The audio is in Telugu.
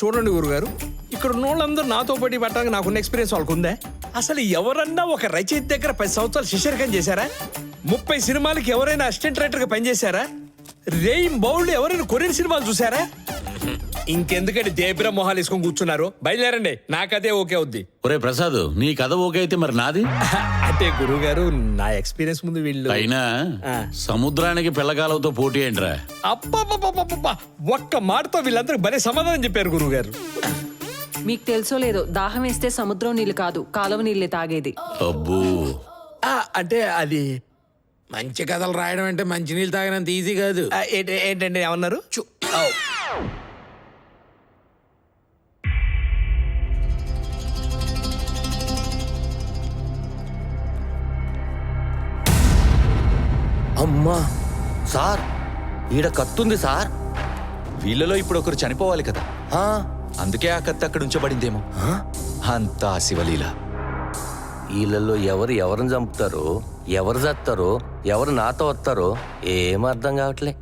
చూడండి గురుగారు, ఇక్కడ ఉన్నోళ్ళందరూ నాతో పోటీ పట్టడానికి నాకున్న ఎక్స్పీరియన్స్ వాళ్ళకు ఉందా? అసలు ఎవరన్నా ఒక రచయిత దగ్గర 10 సంవత్సరాలు శిష్యరికం చేశారా? 30 సినిమాలకి ఎవరైనా అసిస్టెంట్ రైటర్గా పనిచేశారా? రేయిం బౌల్డ్ ఎవరైనా కొరియన్ సినిమాలు చూసారా? ఇంకెందుకంటే దేబిరా మొహాలు వేసుకొని కూర్చున్నారు, బయలుదేరండి, నాకదే ఓకే అవుద్ది. ఒరే ప్రసాద్, నీ కథ ఓకే అయితే మరి నాది? అంటే గురువు గారు, నా ఎక్స్పీరియన్స్ ముందు వీళ్ళు అయినా సముద్రానికి పిల్లగాలతో పోటీ ఏంట్రా? అబ్బా, ఒక్క మాటతో వీళ్ళందరూ భలే సమాధానం చెప్పారు గురువు గారు. మీకు తెలుసో లేదో, దాహం వేస్తే సముద్రం నీళ్ళు కాదు, కాలువ నీళ్ళే తాగేది. అబ్బో, అంటే అది మంచి కథలు రాయడం అంటే మంచి నీళ్ళు తాగినంత ఈజీ కాదు. ఏంటండి ఏమన్నారు? అమ్మా సార్, ఈడ కత్తుంది సార్. వీళ్ళలో ఇప్పుడు ఒకరు చనిపోవాలి కదా, అందుకే ఆ కత్తి అక్కడ ఉంచబడిందేమో. అంతా శివలీల. వీళ్ళల్లో ఎవరిని చంపుతారో, ఎవరు చస్తారో, ఎవరు నాతో వస్తారో ఏం అర్థం కావట్లే.